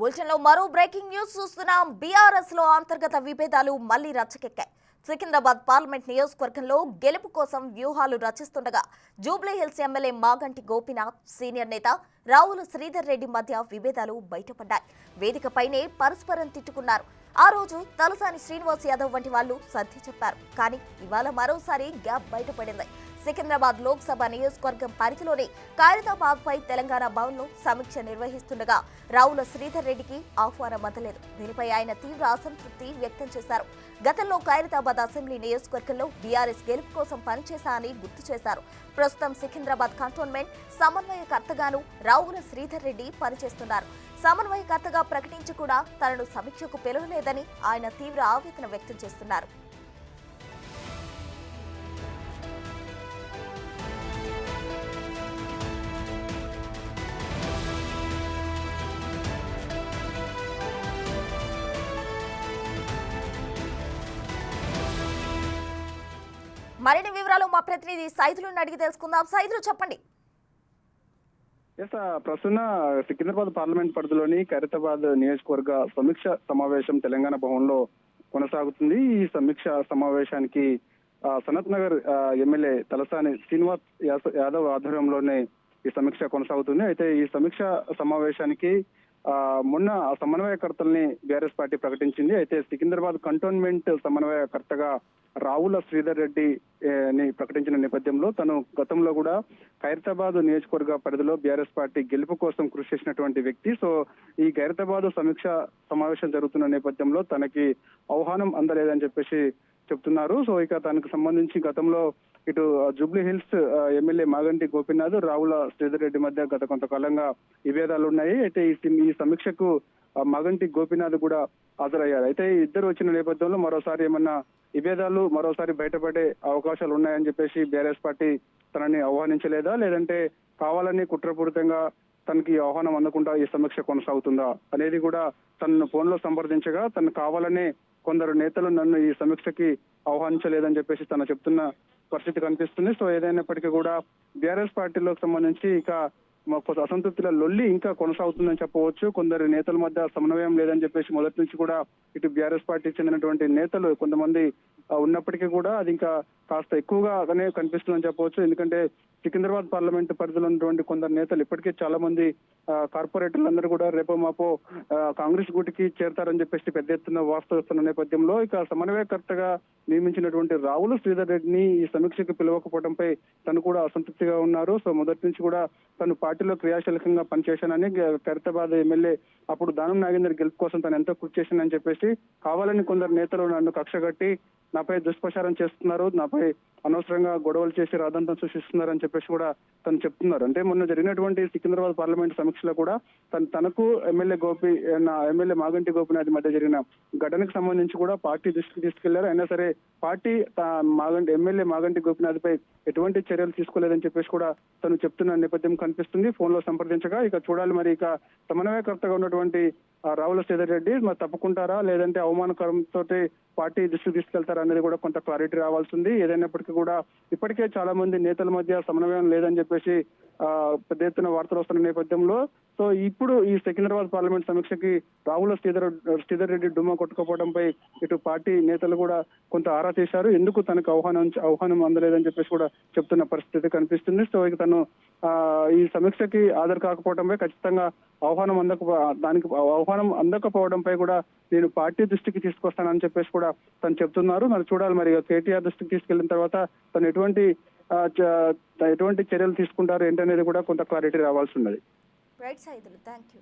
బులెటిన్లో మరో breaking news చూస్తున్నాం. బీఆర్ఎస్ లో అంతర్గత విభేదాలు మళ్లీ రచ్చకెక్కాయి. సికింద్రాబాద్ పార్లమెంట్ నియోజకవర్గంలో గెలుపు కోసం వ్యూహాలు రచిస్తుండగా జూబ్లీహిల్స్ ఎమ్మెల్యే మాగంటి గోపీనాథ్, సీనియర్ నేత రావుల శ్రీధర్ రెడ్డి మధ్య విభేదాలు బయటపడ్డాయి. వేదికపైనే పరస్పరం తిట్టుకున్నారు. ఆ రోజు తలసాని శ్రీనివాస్ యాదవ్ వంటి వాళ్లు సర్ది చెప్పారు. కానీ ఇవాళ మరోసారి గ్యాప్ బయటపడింది. సికింద్రాబాద్ లోక్సభ నియోజకవర్గం పరిధిలోని ఖైరతాబాద్ పై తెలంగాణ భవన్ లో సమీక్ష నిర్వహిస్తుండగా రావుల శ్రీధర్ రెడ్డికి ఆహ్వానం అందలేదు. దీనిపై ఆయన తీవ్ర అసంతృప్తి వ్యక్తం చేశారు. గతంలో ఖైరతాబాద్ అసెంబ్లీ నియోజకవర్గంలో బీఆర్ఎస్ గెలుపు కోసం పనిచేశారని గుర్తు చేశారు. ప్రస్తుతం సికింద్రాబాద్ కంటోన్మెంట్ సమన్వయకర్తగాను రావుల శ్రీధర్ రెడ్డి పనిచేస్తున్నారు. సమన్వయకర్తగా ప్రకటించి కూడా తనను సమీక్షకు పిలవలేదని ఆయన తీవ్ర ఆవేదన వ్యక్తం చేస్తున్నారు. మరిన్ని వివరాలు మా ప్రతినిధి సైదులను అడిగి తెలుసుకుందాం. సైదులు చెప్పండి. ప్రస్తుత సికింద్రాబాద్ పార్లమెంట్ పరిధిలోని ఖైరతాబాద్ నియోజకవర్గ సమీక్ష సమావేశం తెలంగాణ భవన్ లో కొనసాగుతుంది. ఈ సమీక్ష సమావేశానికి సనత్ నగర్ ఎమ్మెల్యే తలసాని శ్రీనివాస్ యాదవ్ ఆధ్వర్యంలోనే ఈ సమీక్ష కొనసాగుతుంది. అయితే ఈ సమీక్ష సమావేశానికి మొన్న సమన్వయకర్తల్ని బీఆర్ఎస్ పార్టీ ప్రకటించింది. అయితే సికింద్రాబాద్ కంటోన్మెంట్ సమన్వయకర్తగా రావుల శ్రీధర్ రెడ్డిని ప్రకటించిన నేపథ్యంలో తను గతంలో కూడా ఖైరతాబాద్ నియోజకవర్గ పరిధిలో బీఆర్ఎస్ పార్టీ గెలుపు కోసం కృషి చేసినటువంటి వ్యక్తి. సో ఈ ఖైరతాబాద్ సమీక్ష సమావేశం జరుగుతున్న నేపథ్యంలో తనకి ఆహ్వానం అందలేదని చెప్పేసి చెప్తున్నారు. సో ఇక తనకు సంబంధించి గతంలో ఇటు జూబ్లీహిల్స్ ఎమ్మెల్యే మాగంటి గోపీనాథ్, రావుల శ్రీధర్ రెడ్డి మధ్య గత కొంతకాలంగా విభేదాలు ఉన్నాయి. అయితే ఈ సమీక్షకు మాగంటి గోపీనాథ్ కూడా హాజరయ్యారు. అయితే ఇద్దరు వచ్చిన నేపథ్యంలో మరోసారి ఏమన్నా విభేదాలు మరోసారి బయటపడే అవకాశాలు ఉన్నాయని చెప్పేసి బీఆర్ఎస్ పార్టీ తనని ఆహ్వానించలేదా, లేదంటే కావాలని కుట్రపూరితంగా తనకి ఆహ్వానం అందకుండా ఈ సమీక్ష కొనసాగుతుందా అనేది కూడా తనను ఫోన్ లో సంప్రదించగా తను కావాలనే కొందరు నేతలు నన్ను ఈ సమీక్షకి ఆహ్వానించలేదని చెప్పేసి తను చెప్తున్న పరిస్థితి కనిపిస్తుంది. సో ఏదైనప్పటికీ కూడా బీఆర్ఎస్ పార్టీలోకి సంబంధించి ఇక కొంత అసంతృప్తుల లొల్లి ఇంకా కొనసాగుతుందని చెప్పవచ్చు. కొందరు నేతల మధ్య సమన్వయం లేదని చెప్పేసి మొదటి నుంచి కూడా ఇటు బీఆర్ఎస్ పార్టీకి చెందినటువంటి నేతలు కొంతమంది ఉన్నప్పటికీ కూడా అది ఇంకా కాస్త ఎక్కువగానే కనిపిస్తుందని చెప్పవచ్చు. ఎందుకంటే సికింద్రాబాద్ పార్లమెంట్ పరిధిలో ఉన్నటువంటి కొందరు నేతలు ఇప్పటికే చాలా మంది కార్పొరేటర్లు అందరూ కూడా రేపో మాపో కాంగ్రెస్ గూటికి చేరతారని చెప్పేసి పెద్ద ఎత్తున వాస్తవిస్తున్న నేపథ్యంలో ఇక సమన్వయకర్తగా నియమించినటువంటి రావుల శ్రీధర్ రెడ్డిని ఈ సమీక్షకు పిలవకపోవడంపై తను కూడా అసంతృప్తిగా ఉన్నారు. సో మొదటి నుంచి కూడా తను పార్టీలో క్రియాశీలకంగా పనిచేశానని, ఖైరతాబాద్ ఎమ్మెల్యే అప్పుడు దానం నాగేందర్ గెలుపు కోసం తను ఎంతో కృషి చేశానని చెప్పేసి కావాలని కొందరు నేతలు నన్ను కక్షగట్టి నాపై దుష్ప్రచారం చేస్తున్నారు, నాపై అనవసరంగా గొడవలు చేసి రాదంతం సృష్టిస్తున్నారని చెప్పేసి కూడా తను చెప్తున్నారు. అంటే మొన్న జరిగినటువంటి సికింద్రాబాద్ పార్లమెంట్ సమీక్షలో కూడా తనకు ఎమ్మెల్యే మాగంటి గోపీనాథ్ మధ్య జరిగిన ఘటనకు సంబంధించి కూడా పార్టీ దృష్టికి తీసుకెళ్లారు. అయినా సరే పార్టీ ఎమ్మెల్యే మాగంటి గోపీనాథ్ పై ఎటువంటి చర్యలు తీసుకోలేదని చెప్పేసి కూడా తను చెప్తున్న నేపథ్యం కనిపిస్తుంది. ఫోన్ లో సంప్రదించగా ఇక చూడాలి మరి ఇక సమన్వయకర్తగా ఉన్నటువంటి రావుల శ్రీధర్ రెడ్డి మరి తప్పుకుంటారా, లేదంటే అవమానకరంతో పార్టీ దృష్టికి తీసుకెళ్తారా అనేది కూడా కొంత క్లారిటీ రావాల్సింది. ఏదైనప్పటికీ కూడా ఇప్పటికే చాలా మంది నేతల మధ్య సమన్వయం లేదని చెప్పేసి పెద్ద ఎత్తున వార్తలు వస్తున్న నేపథ్యంలో సో ఇప్పుడు ఈ సికింద్రాబాద్ పార్లమెంట్ సమీక్షకి రావుల శ్రీధర్ రెడ్డి డుమ్మా కొట్టుకోవడంపై ఇటు పార్టీ నేతలు కూడా కొంత ఆరా తీశారు. ఎందుకు తనకు ఆహ్వానం అందలేదని చెప్పేసి కూడా చెప్తున్న పరిస్థితి కనిపిస్తుంది. సో ఇక తను ఈ సమీక్షకి హాజరు కాకపోవడంపై ఖచ్చితంగా ఆహ్వానం అందకపోవడంపై కూడా నేను పార్టీ దృష్టికి తీసుకొస్తానని చెప్పేసి కూడా తను చెప్తున్నారు. మరి చూడాలి మరి కేటీఆర్ దృష్టికి తీసుకెళ్లిన తర్వాత తను ఎటువంటి చర్యలు తీసుకుంటారు ఏంటనేది కూడా కొంత క్లారిటీ రావాల్సి ఉన్నది. Right Saidulu, thank you.